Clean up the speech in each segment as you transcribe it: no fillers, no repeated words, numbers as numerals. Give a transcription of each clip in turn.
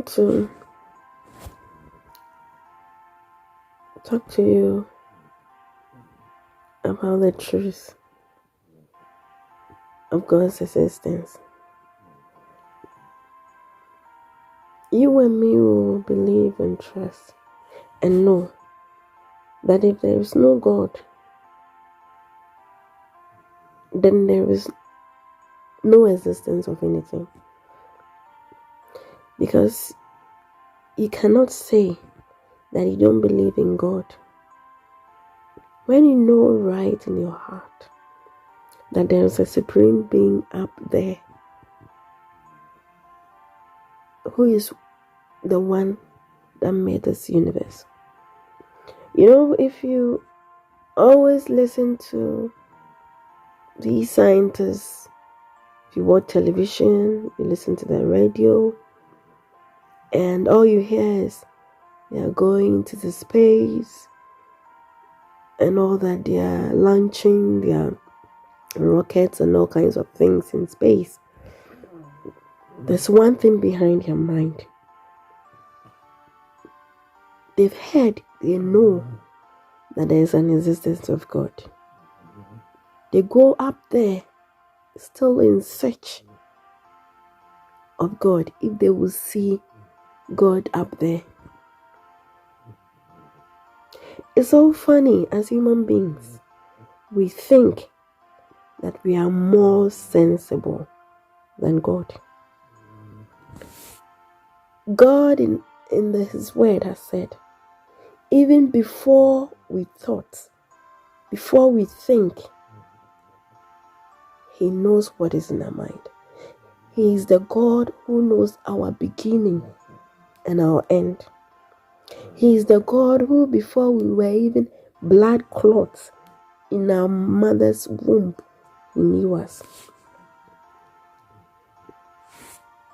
want to talk to you about the truth of God's existence. You and me will believe and trust and know that if there is no God, then there is no existence of anything. Because you cannot say that you don't believe in God when you know right in your heart that there is a supreme being up there who is the one that made this universe. You know, if you always listen to these scientists, if you watch television, you listen to the radio, and all you hear is they are going to the space and all that, they are launching their rockets and all kinds of things in space. There's one thing behind your mind. They've heard, they know that there is an existence of God. They go up there still in search of God if they will see God up there. It's so funny, as human beings, we think that we are more sensible than God. God in His word has said, even before we thought, before we think, He knows what is in our mind. He is the God who knows our beginning and our end. He is the God who, before we were even blood clots in our mother's womb, He knew us.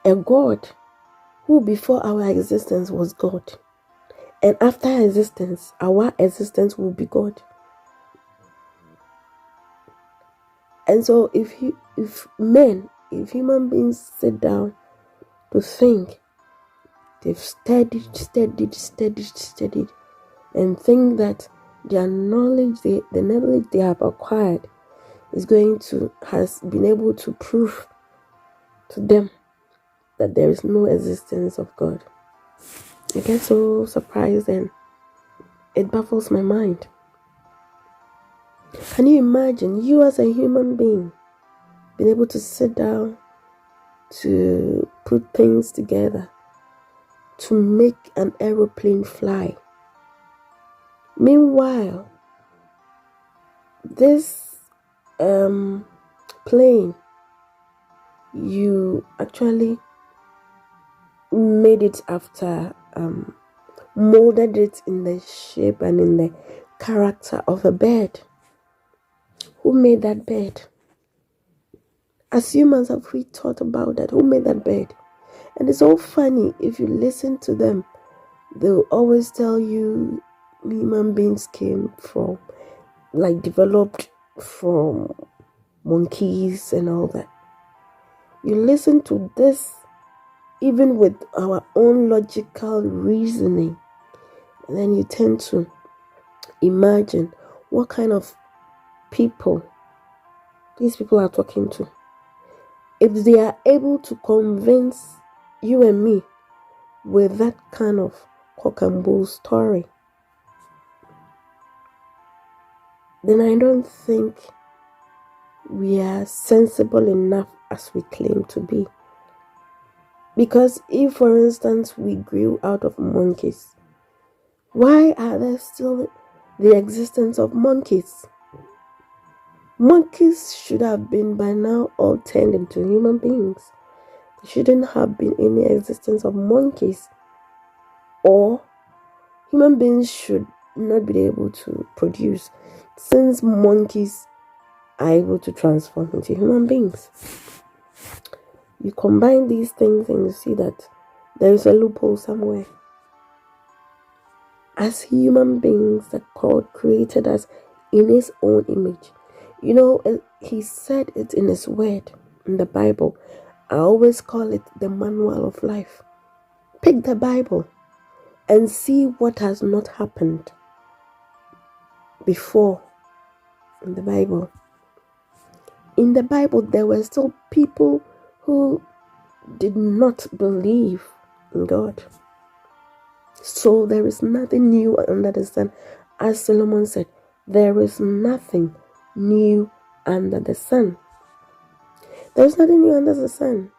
A God who before our existence was God. And after existence, our existence will be God. And so if human beings sit down to think, they've studied, and think that their knowledge, the knowledge they have acquired has been able to prove to them that there is no existence of God. I get so surprised and it baffles my mind. Can you imagine you as a human being being able to sit down to put things together to make an aeroplane fly? Meanwhile, this plane, you actually made it after molded it in the shape and in the character of a bird. Who made that bird? As humans, have we thought about that? Who made that bird? And it's so funny, if you listen to them, they'll always tell you human beings came from, developed from monkeys and all that. You listen to this, even with our own logical reasoning, and then you tend to imagine what kind of people these people are talking to. If they are able to convince you and me with that kind of cock and bull story, then I don't think we are sensible enough as we claim to be. Because if, for instance, we grew out of monkeys, why are there still the existence of monkeys? Monkeys should have been by now all turned into human beings. There shouldn't have been any existence of monkeys. Or human beings should not be able to produce, since monkeys are able to transform into human beings. You combine these things and you see that there is a loophole somewhere. As human beings that God created us in His own image. You know, He said it in His word, in the Bible. I always call it the manual of life. Pick the Bible and see what has not happened before in the Bible. In the Bible, there were still people who did not believe in God. So there is nothing new under the sun. As Solomon said, there is nothing new under the sun. There is nothing new under the sun.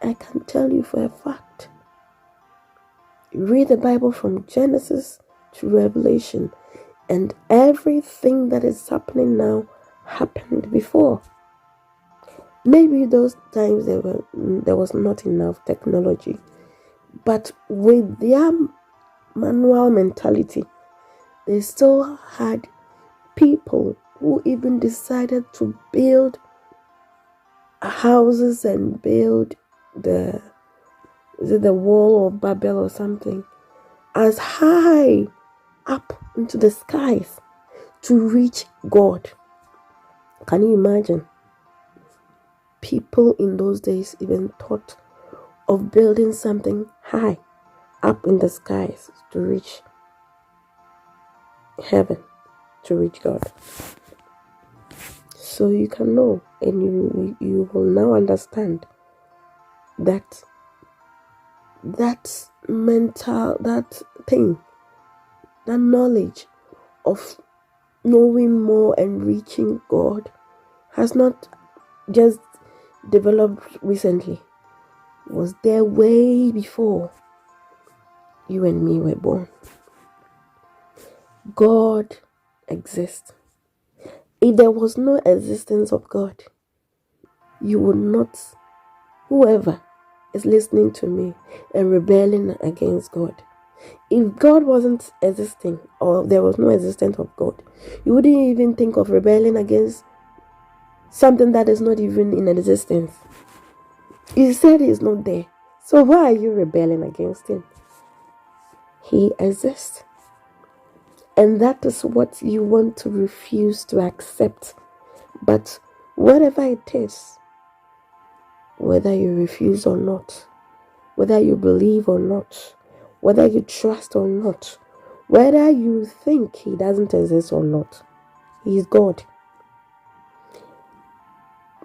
I can tell you for a fact. Read the Bible from Genesis to Revelation, and everything that is happening now happened before. Maybe those times there was not enough technology, but with their manual mentality, they still had people who even decided to build houses and build the wall of Babel or something as high up into the skies to reach God. Can you imagine? People in those days even thought of building something high up in the skies to reach heaven, to reach God. So you can know, and you will now understand that that knowledge of knowing more and reaching God has not just developed recently. It was there way before you and me were born. God exists. If there was no existence of God, you would not, whoever is listening to me and rebelling against God, if God wasn't existing, or there was no existence of God, you wouldn't even think of rebelling against something that is not even in existence. You said He's not there, so why are you rebelling against Him? He exists. And that is what you want to refuse to accept. But whatever it is, whether you refuse or not, whether you believe or not, whether you trust or not, whether you think He doesn't exist or not, He is God.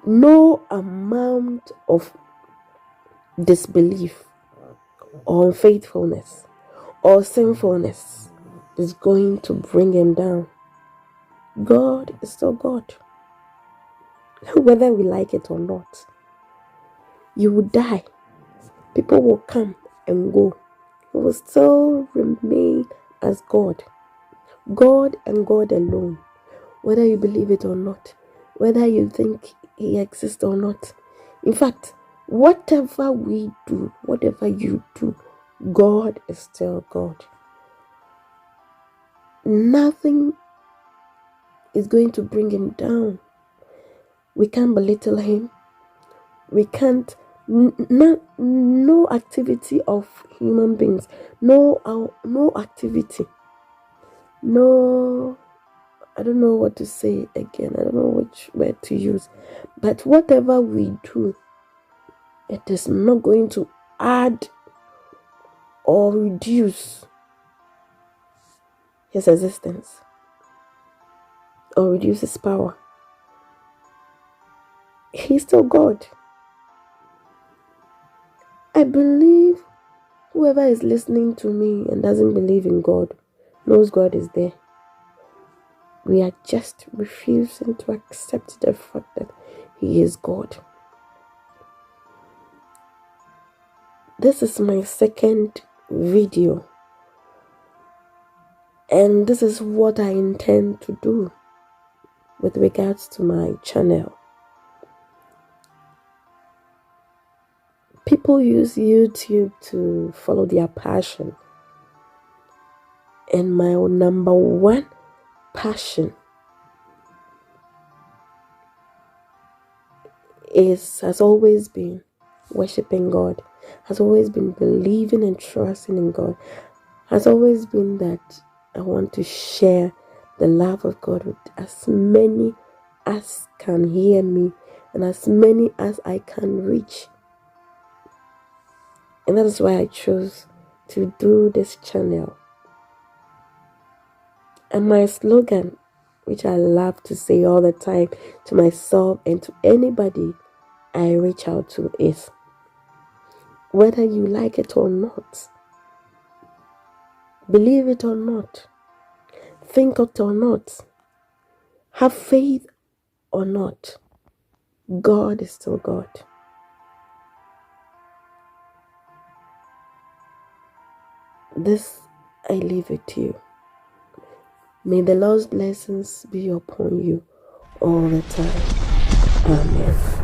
No amount of disbelief or unfaithfulness or sinfulness is going to bring Him down. God is still God. Whether we like it or not, you will die. People will come and go. He will still remain as God. God and God alone. Whether you believe it or not, whether you think He exists or not. In fact, whatever we do, whatever you do, God is still God. Nothing is going to bring Him down. We can't belittle Him. We can't, no activity of human beings, no activity, no, I don't know what to say again, I don't know which word to use, but whatever we do, it is not going to add or reduce His existence or reduce His power. He's still God. I believe whoever is listening to me and doesn't believe in God knows God is there. We are just refusing to accept the fact that He is God. This is my second video, and this is what I intend to do with regards to my channel. People use YouTube to follow their passion, and my number one passion has always been worshiping God, has always been believing and trusting in God, has always been that I want to share the love of God with as many as can hear me and as many as I can reach. And that is why I chose to do this channel. And my slogan, which I love to say all the time to myself and to anybody I reach out to, is whether you like it or not, believe it or not, think it or not, have faith or not, God is still God. This I leave it to you. May the Lord's blessings be upon you all the time. Amen.